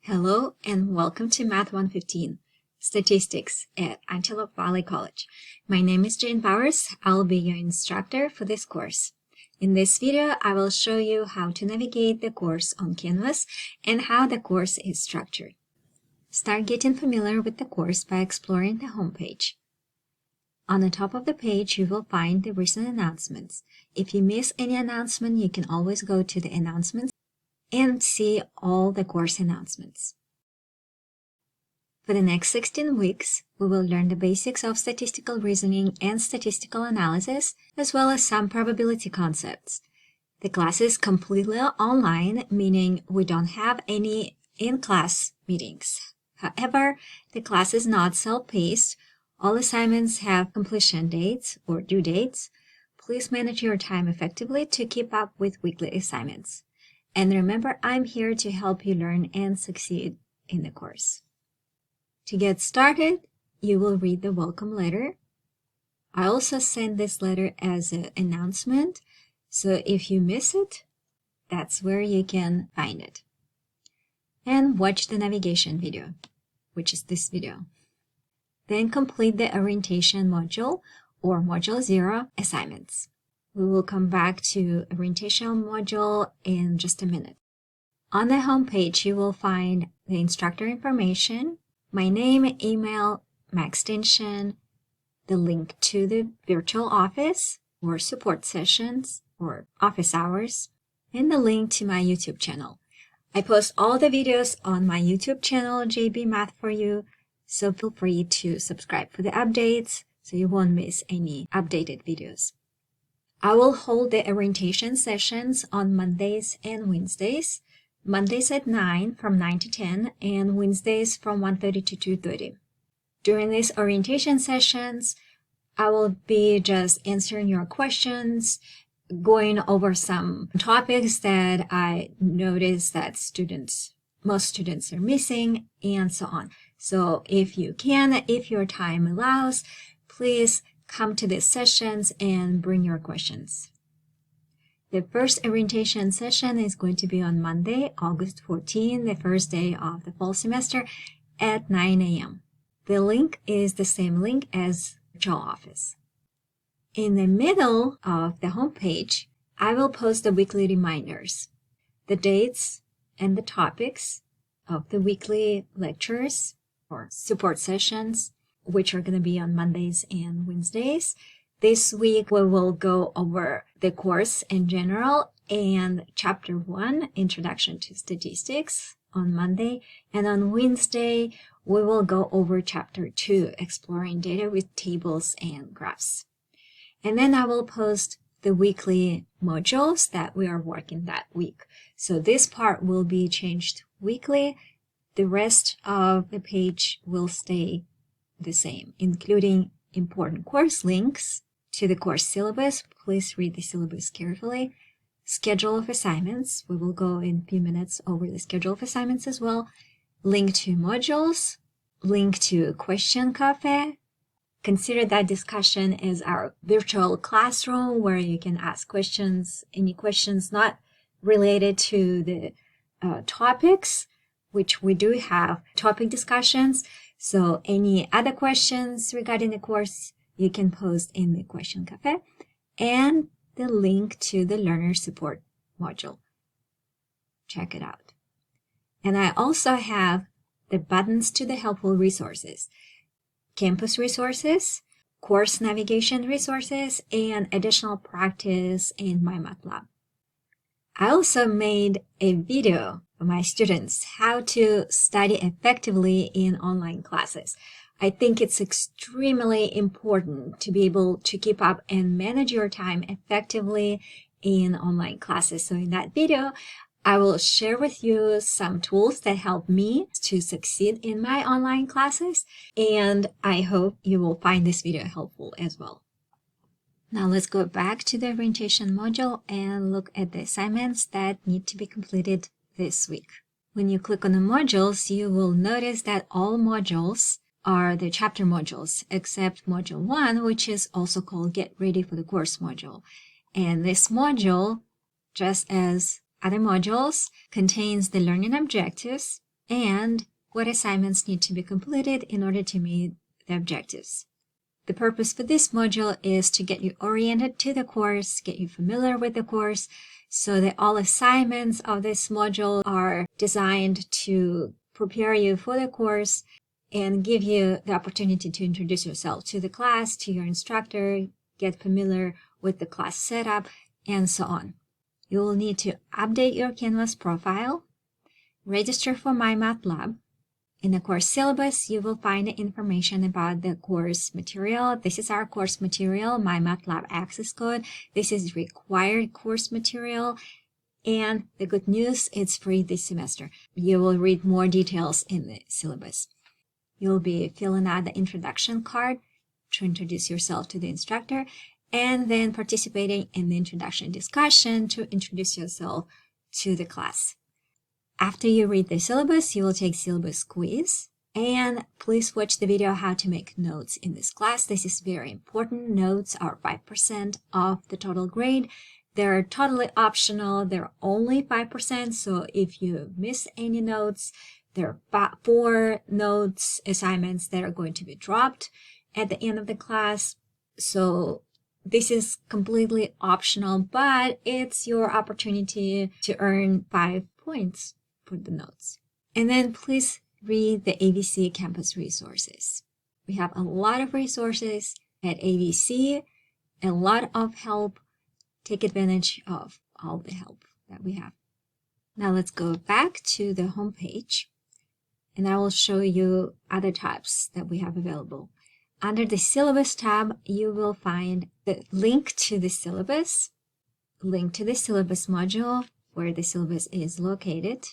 Hello and welcome to Math 115, Statistics at Antelope Valley College. My name is Jane Bowers. I'll be your instructor for this course. In this video, I will show you how to navigate the course on Canvas and how the course is structured. Start getting familiar with the course by exploring the homepage. On the top of the page, you will find the recent announcements. If you miss any announcement, you can always go to the announcements and see all the course announcements. For the next 16 weeks, we will learn the basics of statistical reasoning and statistical analysis, as well as some probability concepts. The class is completely online, meaning we don't have any in-class meetings. However, the class is not self-paced. All assignments have completion dates or due dates. Please manage your time effectively to keep up with weekly assignments. And remember, I'm here to help you learn and succeed in the course. To get started, you will read the welcome letter. I also send this letter as an announcement, so if you miss it, that's where you can find it. And watch the navigation video, which is this video. Then complete the orientation module or module 0 assignments. We will come back to orientation module in just a minute. On the home page, you will find the instructor information, my name, email, my extension, the link to the virtual office or support sessions or office hours, and the link to my YouTube channel. I post all the videos on my YouTube channel, JB Math for You, so feel free to subscribe for the updates so you won't miss any updated videos. I will hold the orientation sessions on Mondays and Wednesdays. Mondays at 9 from 9 to 10 and Wednesdays from 1:30 to 2:30. During these orientation sessions, I will be just answering your questions, going over some topics that I noticed that most students are missing, and so on. So if you can, if your time allows, please come to these sessions and bring your questions. The first orientation session is going to be on Monday, August 14, the first day of the fall semester at 9 a.m. The link is the same link as virtual office. In the middle of the homepage, I will post the weekly reminders, the dates and the topics of the weekly lectures or support sessions, which are going to be on Mondays and Wednesdays. This week, we will go over the course in general and Chapter 1, Introduction to Statistics, on Monday. And on Wednesday, we will go over Chapter 2, Exploring Data with Tables and Graphs. And then I will post the weekly modules that we are working that week. So this part will be changed weekly. The rest of the page will stay the same, including important course links to the course syllabus. Please read the syllabus carefully. Schedule of assignments. We will go in a few minutes over the schedule of assignments as well. Link to modules. Link to Question Cafe. Consider that discussion as our virtual classroom where you can ask questions, any questions not related to the topics, which we do have topic discussions. So any other questions regarding the course, you can post in the Question Cafe, and the link to the Learner Support module. Check it out. And I also have the buttons to the helpful resources, campus resources, course navigation resources, and additional practice in MyMathLab. I also made a video for my students how to study effectively in online classes. I think it's extremely important to be able to keep up and manage your time effectively in online classes. So in that video, I will share with you some tools that help me to succeed in my online classes, and I hope you will find this video helpful as well. Now let's go back to the orientation module and look at the assignments that need to be completed this week. When you click on the modules, you will notice that all modules are the chapter modules, except module 1, which is also called Get Ready for the Course module. And this module, just as other modules, contains the learning objectives, and what assignments need to be completed in order to meet the objectives. The purpose for this module is to get you oriented to the course, get you familiar with the course, so that all assignments of this module are designed to prepare you for the course and give you the opportunity to introduce yourself to the class, to your instructor, get familiar with the class setup, and so on. You will need to update your Canvas profile, register for MyMathLab. In the course syllabus, you will find information about the course material. This is our course material, MyMathLab access code. This is required course material. And the good news, it's free this semester. You will read more details in the syllabus. You'll be filling out the introduction card to introduce yourself to the instructor, and then participating in the introduction discussion to introduce yourself to the class. After you read the syllabus, you will take syllabus quiz, and please watch the video how to make notes in this class. This is very important. Notes are 5% of the total grade. They're totally optional. They're only 5%, so if you miss any notes, there are 4 notes assignments that are going to be dropped at the end of the class. So this is completely optional, but it's your opportunity to earn 5 points for the notes. And then please read the AVC campus resources. We have a lot of resources at AVC, a lot of help. Take advantage of all the help that we have. Now let's go back to the home page, and I will show you other tabs that we have available. Under the syllabus tab, you will find the link to the syllabus, link to the syllabus module where the syllabus is located,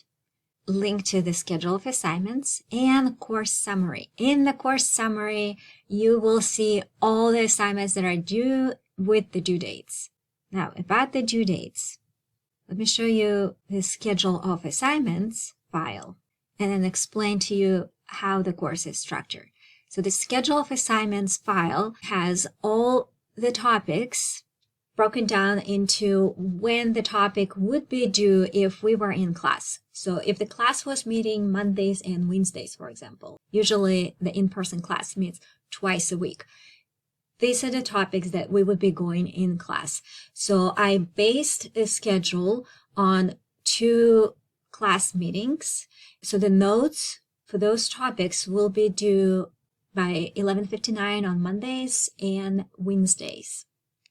link to the schedule of assignments, and course summary. In the course summary, you will see all the assignments that are due with the due dates. Now, about the due dates, let me show you the schedule of assignments file and then explain to you how the course is structured. So the schedule of assignments file has all the topics broken down into when the topic would be due if we were in class. So if the class was meeting Mondays and Wednesdays, for example, usually the in-person class meets twice a week. These are the topics that we would be going in class. So I based the schedule on 2 class meetings. So the notes for those topics will be due by 11:59 on Mondays and Wednesdays,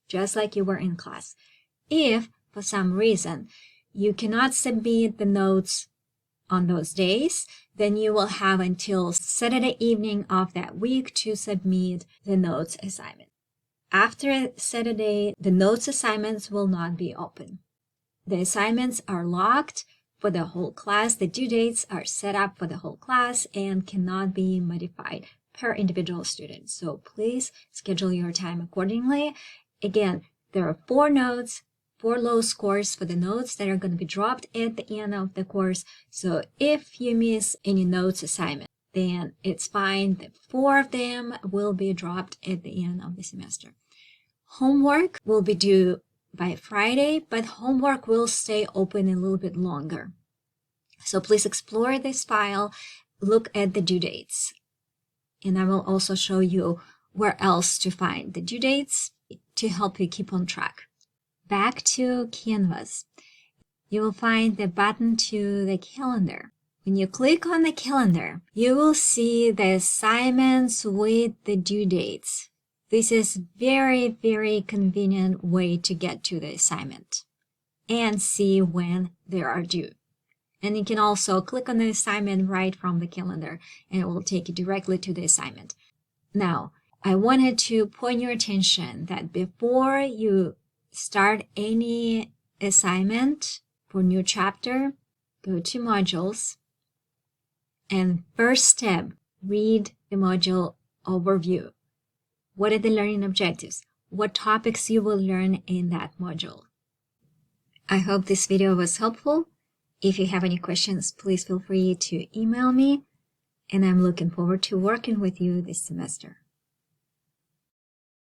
just like you were in class. If, for some reason, you cannot submit the notes on those days, then you will have until Saturday evening of that week to submit the notes assignment. After Saturday, the notes assignments will not be open. The assignments are locked for the whole class. The due dates are set up for the whole class and cannot be modified per individual student. So please schedule your time accordingly. Again, there are 4 notes, 4 low scores for the notes that are going to be dropped at the end of the course. So if you miss any notes assignment, then it's fine. The 4 of them will be dropped at the end of the semester. Homework will be due by Friday, but homework will stay open a little bit longer. So please explore this file, look at the due dates. And I will also show you where else to find the due dates to help you keep on track. Back to Canvas, you will find the button to the calendar. When you click on the calendar, you will see the assignments with the due dates. This is very, very convenient way to get to the assignment and see when they are due. And you can also click on the assignment right from the calendar, and it will take you directly to the assignment. Now, I wanted to point your attention that before you start any assignment for new chapter, go to modules, and first step, read the module overview. What are the learning objectives? What topics you will learn in that module? I hope this video was helpful. If you have any questions, please feel free to email me, and I'm looking forward to working with you this semester.